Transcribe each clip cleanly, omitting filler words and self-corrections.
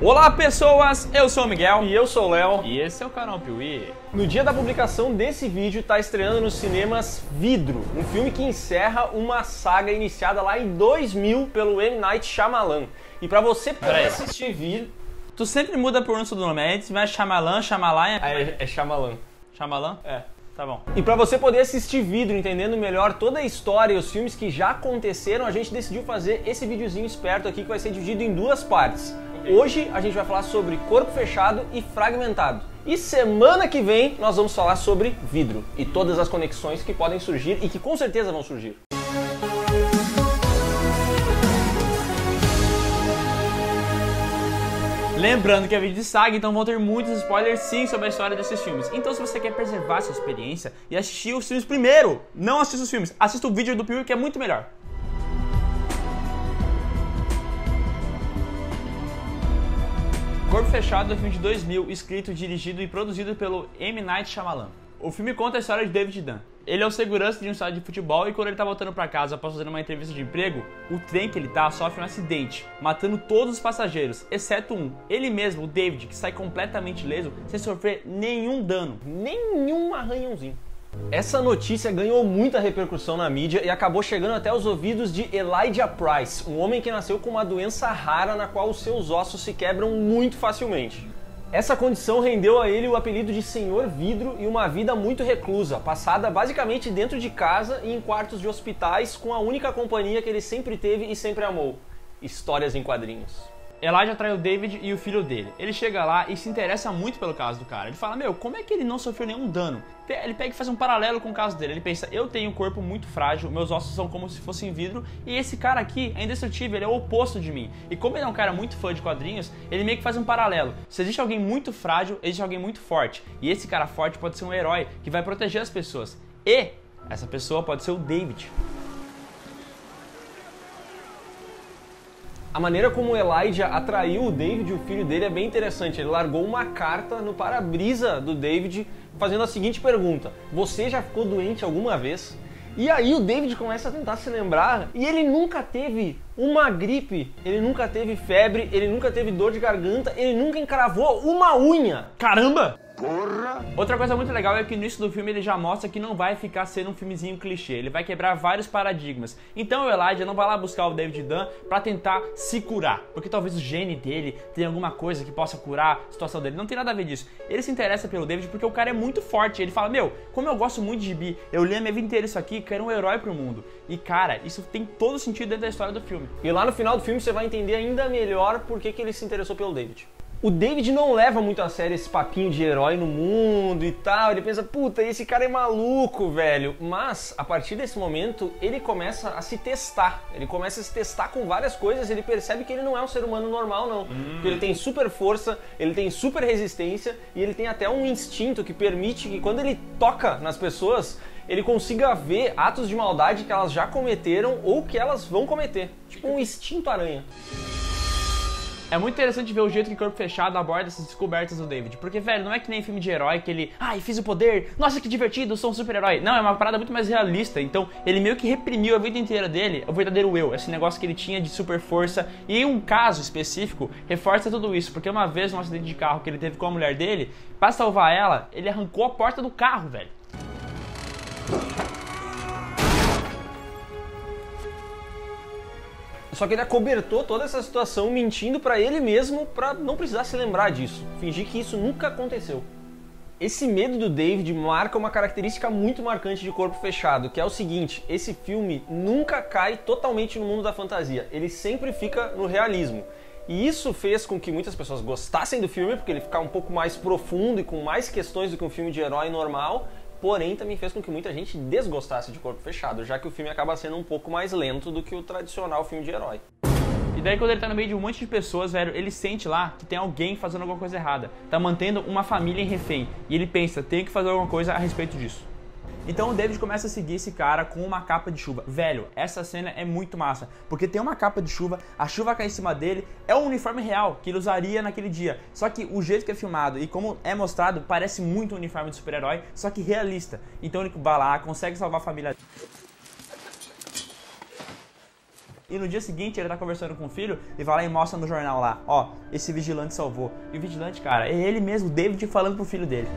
Olá pessoas, eu sou o Miguel e eu sou o Léo e esse é o canal Piuí. No dia da publicação desse vídeo está estreando nos cinemas Vidro, um filme que encerra uma saga iniciada lá em 2000 pelo M. Night Shyamalan. E para você poder assistir Vidro... Tu sempre muda a pronúncia do nome, antes vai Shyamalan, Shyamalan... É Shyamalan. Shyamalan? É. Tá bom. E para você poder assistir Vidro, entendendo melhor toda a história e os filmes que já aconteceram, a gente decidiu fazer esse videozinho esperto aqui que vai ser dividido em duas partes. Hoje a gente vai falar sobre Corpo Fechado e Fragmentado. E semana que vem nós vamos falar sobre Vidro e todas as conexões que podem surgir e que com certeza vão surgir. Lembrando que é vídeo de saga, então vão ter muitos spoilers sim sobre a história desses filmes. Então se você quer preservar sua experiência e assistir os filmes primeiro, não assista os filmes, assista o vídeo do Piuí que é muito melhor. Corpo Fechado é um filme de 2000, escrito, dirigido e produzido pelo M. Night Shyamalan. O filme conta a história de David Dunn. Ele é o segurança de um estádio de futebol e quando ele tá voltando pra casa após fazer uma entrevista de emprego, o trem que ele tá sofre um acidente, matando todos os passageiros, exceto um. Ele mesmo, o David, que sai completamente ileso, sem sofrer nenhum dano. Nenhum arranhãozinho. Essa notícia ganhou muita repercussão na mídia e acabou chegando até os ouvidos de Elijah Price, um homem que nasceu com uma doença rara na qual os seus ossos se quebram muito facilmente. Essa condição rendeu a ele o apelido de Senhor Vidro e uma vida muito reclusa, passada basicamente dentro de casa e em quartos de hospitais com a única companhia que ele sempre teve e sempre amou: histórias em quadrinhos. Elijah atrai o David e o filho dele. Ele chega lá e se interessa muito pelo caso do cara. Ele fala, meu, como é que ele não sofreu nenhum dano? Ele pega e faz um paralelo com o caso dele. Ele pensa, eu tenho um corpo muito frágil, meus ossos são como se fossem vidro, e esse cara aqui é indestrutível, ele é o oposto de mim. E como ele é um cara muito fã de quadrinhos, ele meio que faz um paralelo. Se existe alguém muito frágil, existe alguém muito forte. E esse cara forte pode ser um herói que vai proteger as pessoas. E essa pessoa pode ser o David. A maneira como o Elijah atraiu o David e o filho dele é bem interessante. Ele largou uma carta no para-brisa do David fazendo a seguinte pergunta: você já ficou doente alguma vez? E aí o David começa a tentar se lembrar e ele nunca teve uma gripe, ele nunca teve febre, ele nunca teve dor de garganta, ele nunca encravou uma unha. Caramba! Porra! Outra coisa muito legal é que no início do filme ele já mostra que não vai ficar sendo um filmezinho clichê, ele vai quebrar vários paradigmas. Então o Elijah não vai lá buscar o David Dunn pra tentar se curar, porque talvez o gene dele tenha alguma coisa que possa curar a situação dele. Não tem nada a ver disso. Ele se interessa pelo David porque o cara é muito forte. Ele fala, meu, como eu gosto muito de gibi, eu li a minha vida inteira isso aqui, quero um herói pro mundo. E cara, isso tem todo sentido dentro da história do filme. E lá no final do filme você vai entender ainda melhor por que ele se interessou pelo David. O David não leva muito a sério esse papinho de herói no mundo e tal, ele pensa, puta, esse cara é maluco, velho. Mas, a partir desse momento, ele começa a se testar. Ele começa a se testar com várias coisas, ele percebe que ele não é um ser humano normal, não. Porque ele tem super força, ele tem super resistência e ele tem até um instinto que permite que quando ele toca nas pessoas, ele consiga ver atos de maldade que elas já cometeram ou que elas vão cometer. Tipo um instinto aranha. É muito interessante ver o jeito que Corpo Fechado aborda essas descobertas do David. Porque, velho, não é que nem filme de herói que ele... ai, fiz o poder, nossa, que divertido, sou um super-herói. Não, é uma parada muito mais realista. Então, ele meio que reprimiu a vida inteira dele o verdadeiro eu. Esse negócio que ele tinha de super força. E em um caso específico, reforça tudo isso. Porque uma vez, num acidente de carro que ele teve com a mulher dele, pra salvar ela, ele arrancou a porta do carro, velho. Só que ele acobertou toda essa situação mentindo pra ele mesmo pra não precisar se lembrar disso. Fingir que isso nunca aconteceu. Esse medo do David marca uma característica muito marcante de Corpo Fechado, que é o seguinte: esse filme nunca cai totalmente no mundo da fantasia, ele sempre fica no realismo. E isso fez com que muitas pessoas gostassem do filme, porque ele fica um pouco mais profundo e com mais questões do que um filme de herói normal, porém também fez com que muita gente desgostasse de Corpo Fechado, já que o filme acaba sendo um pouco mais lento do que o tradicional filme de herói. E daí quando ele tá no meio de um monte de pessoas, velho, ele sente lá que tem alguém fazendo alguma coisa errada. Tá mantendo uma família em refém. E ele pensa, tenho que fazer alguma coisa a respeito disso. Então o David começa a seguir esse cara com uma capa de chuva. Velho, essa cena é muito massa, porque tem uma capa de chuva, a chuva cai em cima dele, é um uniforme real que ele usaria naquele dia. Só que o jeito que é filmado e como é mostrado, parece muito um uniforme de super-herói, só que realista. Então ele vai lá, consegue salvar a família. E no dia seguinte ele tá conversando com o filho e vai lá e mostra no jornal lá, ó, esse vigilante salvou. E o vigilante, cara, é ele mesmo, o David, falando pro filho dele.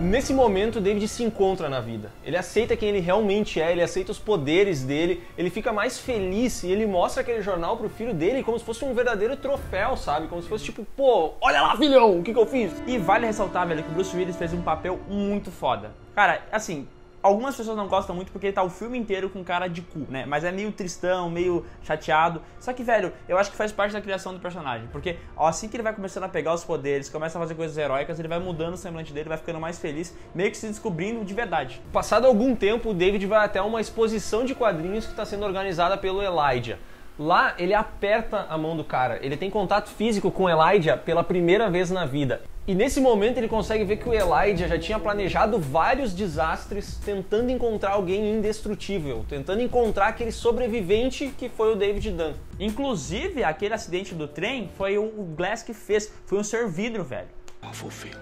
Nesse momento, o David se encontra na vida. Ele aceita quem ele realmente é, ele aceita os poderes dele, ele fica mais feliz e ele mostra aquele jornal pro filho dele como se fosse um verdadeiro troféu, sabe? Como se fosse tipo, pô, olha lá, filhão, o que eu fiz? E vale ressaltar, velho, que o Bruce Willis fez um papel muito foda. Cara, assim, algumas pessoas não gostam muito porque ele tá o filme inteiro com cara de cu, né? Mas é meio tristão, meio chateado. Só que, velho, eu acho que faz parte da criação do personagem. Porque ó, assim que ele vai começando a pegar os poderes, começa a fazer coisas heróicas, ele vai mudando o semblante dele, vai ficando mais feliz, meio que se descobrindo de verdade. Passado algum tempo, o David vai até uma exposição de quadrinhos que está sendo organizada pelo Elijah. Lá, ele aperta a mão do cara, ele tem contato físico com o Elijah pela primeira vez na vida. E nesse momento ele consegue ver que o Elijah já tinha planejado vários desastres tentando encontrar alguém indestrutível, tentando encontrar aquele sobrevivente que foi o David Dunn. Inclusive, aquele acidente do trem foi o Glass que fez, foi um ser vidro, velho. Awful feeling.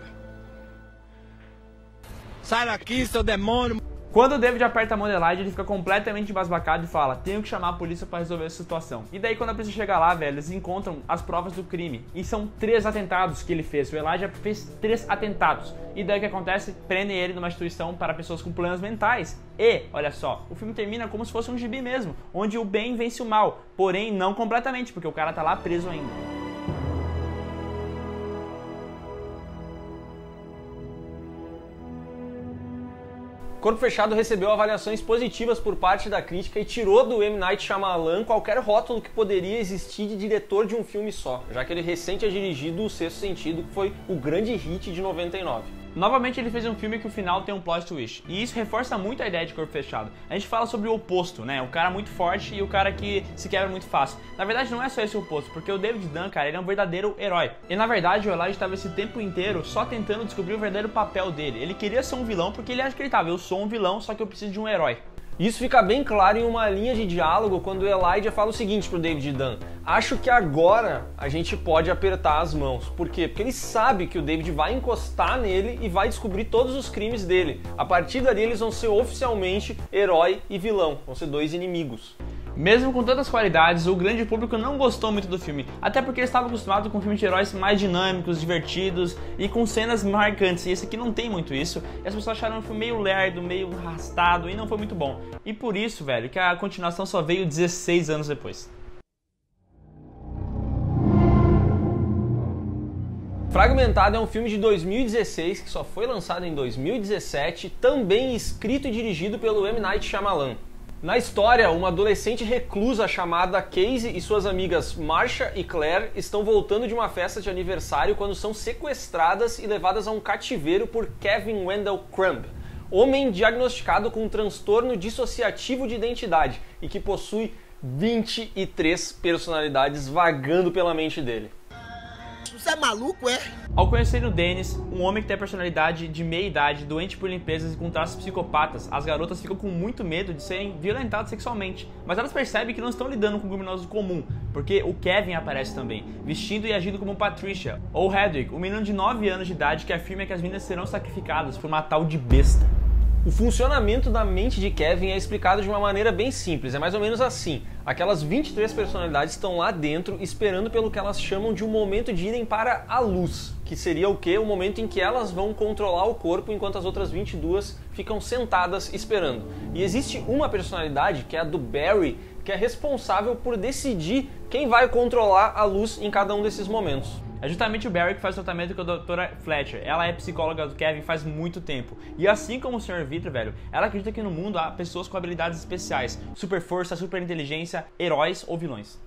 Sai daqui, seu demônio! Quando o David aperta a mão do Elijah, ele fica completamente embasbacado e fala, tenho que chamar a polícia pra resolver essa situação. E daí quando a polícia chega lá, velho, eles encontram as provas do crime. E são 3 atentados que ele fez. O Elijah fez 3 atentados. E daí o que acontece? Prendem ele numa instituição para pessoas com problemas mentais. E, olha só, o filme termina como se fosse um gibi mesmo, onde o bem vence o mal. Porém, não completamente, porque o cara tá lá preso ainda. Corpo Fechado recebeu avaliações positivas por parte da crítica e tirou do M. Night Shyamalan qualquer rótulo que poderia existir de diretor de um filme só, já que ele recente tinha dirigido O Sexto Sentido, que foi o grande hit de 99. Novamente ele fez um filme que o final tem um plot twist, e isso reforça muito a ideia de Corpo Fechado. A gente fala sobre o oposto, né? O cara muito forte e o cara que se quebra muito fácil. Na verdade não é só esse oposto, porque o David Dunn, cara, ele é um verdadeiro herói. E na verdade o Elijah estava esse tempo inteiro só tentando descobrir o verdadeiro papel dele. Ele queria ser um vilão porque ele acha que ele tava, eu sou um vilão, só que eu preciso de um herói. Isso fica bem claro em uma linha de diálogo quando o Elijah fala o seguinte pro David Dunn: acho que agora a gente pode apertar as mãos. Por quê? Porque ele sabe que o David vai encostar nele e vai descobrir todos os crimes dele. A partir dali eles vão ser oficialmente herói e vilão, vão ser 2 inimigos. Mesmo com tantas qualidades, o grande público não gostou muito do filme, até porque eles estavam acostumados com filmes de heróis mais dinâmicos, divertidos e com cenas marcantes, e esse aqui não tem muito isso, e as pessoas acharam o filme meio lerdo, meio arrastado, e não foi muito bom. E por isso, velho, que a continuação só veio 16 anos depois. Fragmentado é um filme de 2016 que só foi lançado em 2017, também escrito e dirigido pelo M. Night Shyamalan. Na história, uma adolescente reclusa chamada Casey e suas amigas Marsha e Claire estão voltando de uma festa de aniversário quando são sequestradas e levadas a um cativeiro por Kevin Wendell Crumb, homem diagnosticado com um transtorno dissociativo de identidade e que possui 23 personalidades vagando pela mente dele. Você é maluco, é? Ao conhecer o Dennis, um homem que tem a personalidade de meia idade, doente por limpezas e com traços psicopatas, as garotas ficam com muito medo de serem violentadas sexualmente. Mas elas percebem que não estão lidando com um criminoso comum, porque o Kevin aparece também, vestindo e agindo como Patricia, ou Hedwig, um menino de 9 anos de idade que afirma que as meninas serão sacrificadas por uma tal de besta. O funcionamento da mente de Kevin é explicado de uma maneira bem simples, é mais ou menos assim. Aquelas 23 personalidades estão lá dentro esperando pelo que elas chamam de um momento de irem para a luz, que seria o quê? O momento em que elas vão controlar o corpo enquanto as outras 22 ficam sentadas esperando. E existe uma personalidade, que é a do Barry, que é responsável por decidir quem vai controlar a luz em cada um desses momentos. É justamente o Barry que faz o tratamento com a doutora Fletcher. Ela é psicóloga do Kevin faz muito tempo. E assim como o Sr. Vidro, velho, ela acredita que no mundo há pessoas com habilidades especiais, super força, super inteligência, heróis ou vilões.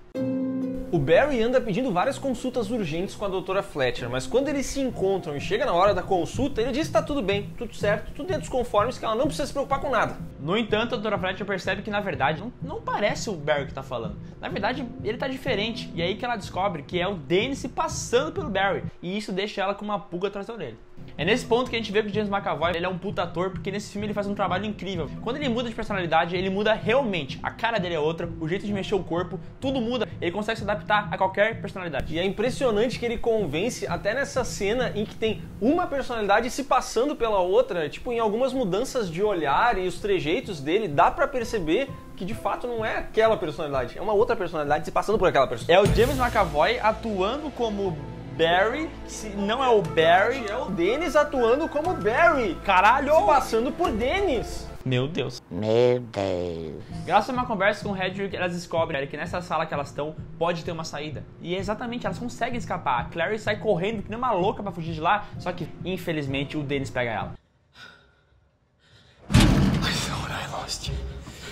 O Barry anda pedindo várias consultas urgentes com a doutora Fletcher, mas quando eles se encontram e chega na hora da consulta, ele diz que tá tudo bem, tudo certo, tudo dentro dos conformes, que ela não precisa se preocupar com nada. No entanto, a doutora Fletcher percebe que na verdade não parece o Barry que tá falando. Na verdade, ele tá diferente, e é aí que ela descobre que é o Dennis se passando pelo Barry, e isso deixa ela com uma pulga atrás da orelha. É nesse ponto que a gente vê que o James McAvoy, ele é um puta ator, porque nesse filme ele faz um trabalho incrível. Quando ele muda de personalidade, ele muda realmente. A cara dele é outra, o jeito de mexer o corpo, tudo muda. Ele consegue se adaptar a qualquer personalidade. E é impressionante que ele convence até nessa cena em que tem uma personalidade se passando pela outra, tipo, em algumas mudanças de olhar e os trejeitos dele, dá pra perceber que de fato não é aquela personalidade, é uma outra personalidade se passando por aquela personalidade. É o James McAvoy atuando como Barry, se não é o Barry, É o Dennis atuando como Barry, caralho! se passando por Dennis. Meu Deus. Meu Deus. Graças a uma conversa com o Hedwig, elas descobrem que nessa sala que elas estão pode ter uma saída. E é exatamente, elas conseguem escapar. A Clary sai correndo que nem uma louca pra fugir de lá, só que infelizmente o Dennis pega ela.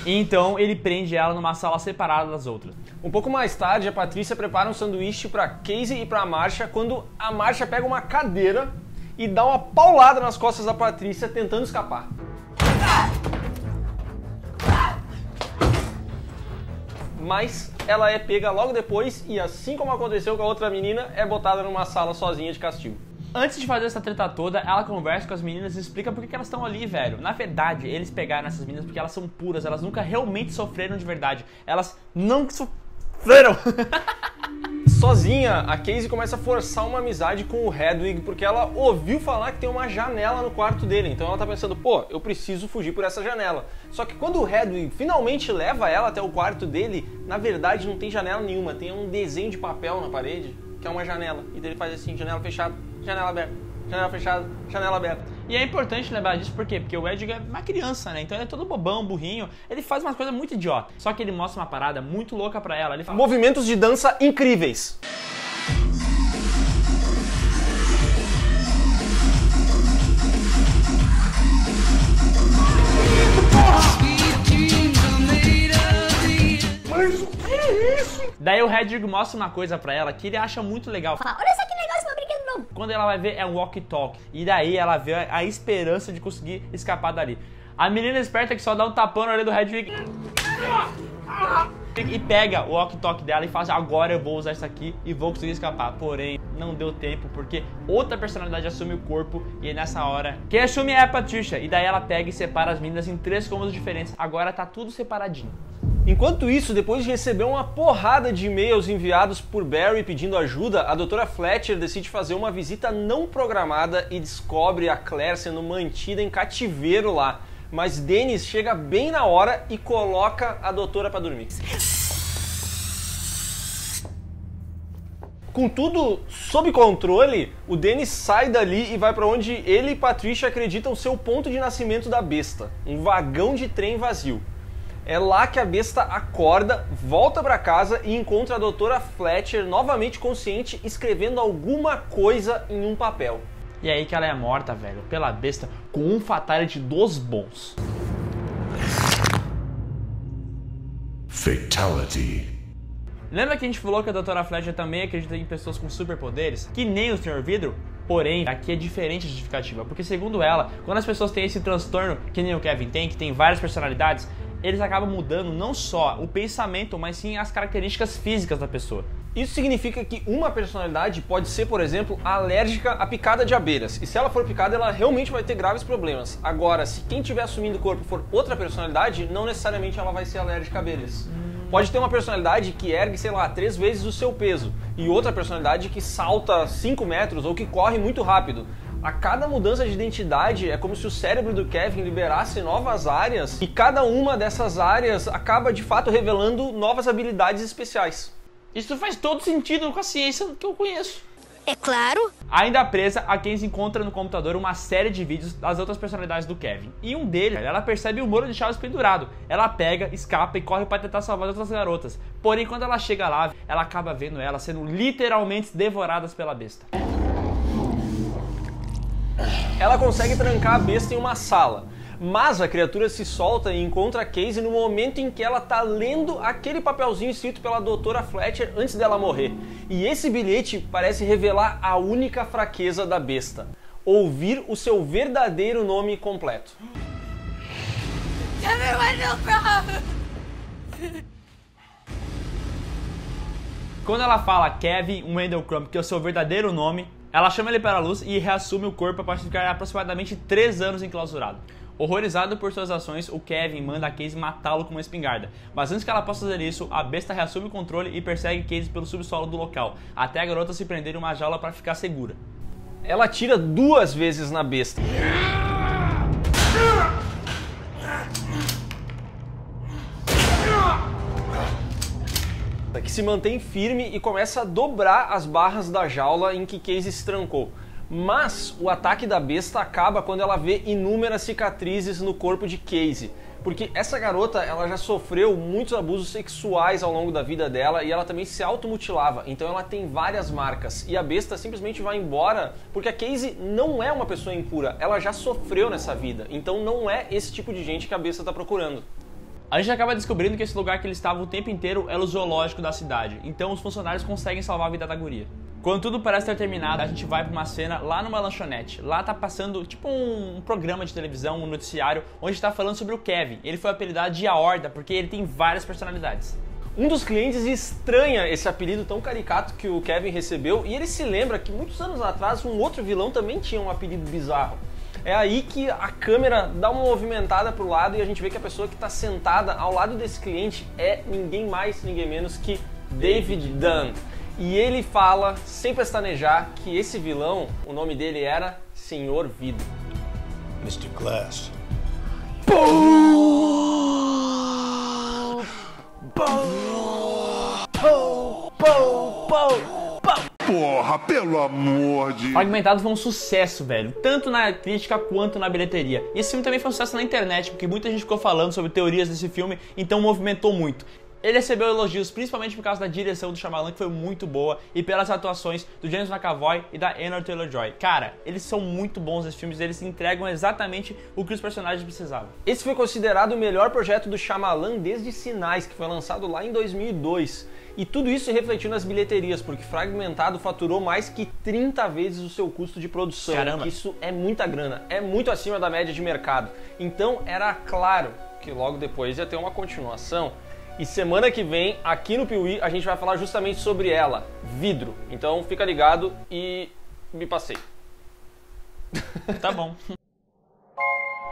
Então ele prende ela numa sala separada das outras. Um pouco mais tarde, a Patrícia prepara um sanduíche pra Casey e pra Marcia, quando a Marcia pega uma cadeira e dá uma paulada nas costas da Patrícia tentando escapar. Mas ela é pega logo depois e, assim como aconteceu com a outra menina, é botada numa sala sozinha de castigo. Antes de fazer essa treta toda, ela conversa com as meninas e explica por que elas estão ali, velho. Na verdade, eles pegaram essas meninas porque elas são puras, elas nunca realmente sofreram de verdade. Elas não sofreram! Sozinha, a Casey começa a forçar uma amizade com o Hedwig porque ela ouviu falar que tem uma janela no quarto dele. Então ela tá pensando, pô, eu preciso fugir por essa janela. Só que quando o Hedwig finalmente leva ela até o quarto dele, na verdade não tem janela nenhuma, tem um desenho de papel na parede, que é uma janela. E daí ele faz assim, janela fechada, janela aberta, janela fechada, janela aberta. E é importante lembrar disso por quê? Porque o Hedwig é uma criança, né? Então ele é todo bobão, burrinho. Ele faz umas coisas muito idiota. Só que ele mostra uma parada muito louca pra ela. Ele fala, Movimentos de dança incríveis. Daí o Hedwig mostra uma coisa pra ela que ele acha muito legal. Fala, olha só que legal esse meu brinquedo novo. Quando ela vai ver é um walkie-talkie. E daí ela vê a esperança de conseguir escapar dali. A menina esperta que só dá um tapão na orelha do Hedwig e pega o walkie-talkie dela e fala assim, agora eu vou usar isso aqui e vou conseguir escapar. Porém, não deu tempo porque outra personalidade assume o corpo e nessa hora quem assume é a Patricia. E daí ela pega e separa as meninas em 3 cômodos diferentes. Agora tá tudo separadinho. Enquanto isso, depois de receber uma porrada de e-mails enviados por Barry pedindo ajuda, a Dra. Fletcher decide fazer uma visita não programada e descobre a Claire sendo mantida em cativeiro lá. Mas Dennis chega bem na hora e coloca a doutora pra dormir. Com tudo sob controle, o Dennis sai dali e vai pra onde ele e Patricia acreditam ser o ponto de nascimento da besta, um vagão de trem vazio. É lá que a besta acorda, volta pra casa e encontra a Dra. Fletcher novamente consciente, escrevendo alguma coisa em um papel. E aí que ela é morta, velho, pela besta, com um fatality dos bons. Fatality. Lembra que a gente falou que a Dra. Fletcher também acredita em pessoas com superpoderes? Que nem o Sr. Vidro? Porém, aqui é diferente a justificativa, porque segundo ela, quando as pessoas têm esse transtorno, que nem o Kevin tem, que tem várias personalidades, eles acabam mudando não só o pensamento, mas sim as características físicas da pessoa. Isso significa que uma personalidade pode ser, por exemplo, alérgica à picada de abelhas. E se ela for picada, ela realmente vai ter graves problemas. Agora, se quem estiver assumindo o corpo for outra personalidade, não necessariamente ela vai ser alérgica a abelhas. Pode ter uma personalidade que ergue, sei lá, 3 vezes o seu peso. E outra personalidade que salta 5 metros ou que corre muito rápido. A cada mudança de identidade é como se o cérebro do Kevin liberasse novas áreas e cada uma dessas áreas acaba de fato revelando novas habilidades especiais. Isso faz todo sentido com a ciência que eu conheço. É claro. Ainda presa, a Casey encontra no computador uma série de vídeos das outras personalidades do Kevin. E um deles, ela percebe o Muro de Chaves pendurado. Ela pega, escapa e corre para tentar salvar as outras garotas. Porém, quando ela chega lá, ela acaba vendo elas sendo literalmente devoradas pela besta. Ela consegue trancar a besta em uma sala. Mas a criatura se solta e encontra a Casey no momento em que ela tá lendo aquele papelzinho escrito pela Dra. Fletcher antes dela morrer. E esse bilhete parece revelar a única fraqueza da besta: ouvir o seu verdadeiro nome completo. quando ela fala Kevin Wendell Crumb, que é o seu verdadeiro nome, ela chama ele para a luz e reassume o corpo após ficar aproximadamente 3 anos enclausurado. Horrorizado por suas ações, o Kevin manda a Casey matá-lo com uma espingarda. Mas antes que ela possa fazer isso, a besta reassume o controle e persegue Casey pelo subsolo do local, até a garota se prender em uma jaula para ficar segura. Ela atira 2 vezes na besta. Que se mantém firme e começa a dobrar as barras da jaula em que Casey se trancou. Mas o ataque da besta acaba quando ela vê inúmeras cicatrizes no corpo de Casey. Porque essa garota, ela já sofreu muitos abusos sexuais ao longo da vida dela e ela também se automutilava. Então ela tem várias marcas. E a besta simplesmente vai embora porque a Casey não é uma pessoa impura. Ela já sofreu nessa vida. Então não é esse tipo de gente que a besta está procurando. A gente acaba descobrindo que esse lugar que eles estavam o tempo inteiro era o zoológico da cidade. Então os funcionários conseguem salvar a vida da guria. Quando tudo parece ter terminado, a gente vai pra uma cena lá numa lanchonete. Lá tá passando tipo um programa de televisão, um noticiário, onde tá falando sobre o Kevin. Ele foi apelidado de A Horda porque ele tem várias personalidades. Um dos clientes estranha esse apelido tão caricato que o Kevin recebeu e ele se lembra que muitos anos atrás um outro vilão também tinha um apelido bizarro. É aí que a câmera dá uma movimentada pro lado e a gente vê que a pessoa que está sentada ao lado desse cliente é ninguém mais, ninguém menos que David Dunn. E ele fala, sem pestanejar, que esse vilão, o nome dele era Senhor Vidro. Mr. Glass. Porra, pelo amor de... Fragmentado foi um sucesso, velho, tanto na crítica quanto na bilheteria. E esse filme também foi um sucesso na internet, porque muita gente ficou falando sobre teorias desse filme, então movimentou muito. Ele recebeu elogios principalmente por causa da direção do Shyamalan, que foi muito boa, e pelas atuações do James McAvoy e da Anya Taylor-Joy. Cara, eles são muito bons nesses filmes, eles entregam exatamente o que os personagens precisavam. Esse foi considerado o melhor projeto do Shyamalan desde Sinais, que foi lançado lá em 2002. E tudo isso refletiu nas bilheterias, porque Fragmentado faturou mais que 30 vezes o seu custo de produção. Caramba. Isso é muita grana, é muito acima da média de mercado. Então era claro que logo depois ia ter uma continuação. E semana que vem, aqui no Piuí, a gente vai falar justamente sobre ela, Vidro. Então fica ligado e me passei. Tá bom.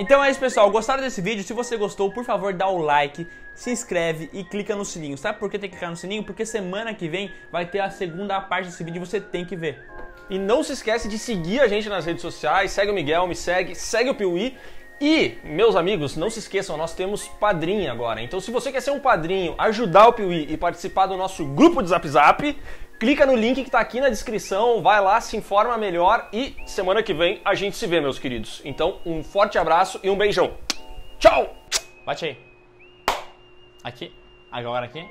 Então é isso, pessoal. Gostaram desse vídeo? Se você gostou, por favor, dá o like, se inscreve e clica no sininho. Sabe por que tem que clicar no sininho? Porque semana que vem vai ter a segunda parte desse vídeo e você tem que ver. E não se esquece de seguir a gente nas redes sociais. Segue o Miguel, me segue, segue o Piuí. E, meus amigos, não se esqueçam, nós temos padrinho agora. Então se você quer ser um padrinho, ajudar o Piuí e participar do nosso grupo de Zap Zap, clica no link que tá aqui na descrição, vai lá, se informa melhor e semana que vem a gente se vê, meus queridos. Então, um forte abraço e um beijão. Tchau! Bate aí. Aqui. Agora aqui.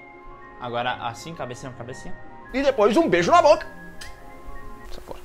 Agora assim, cabecinha com cabecinha. E depois um beijo na boca. Essa porra.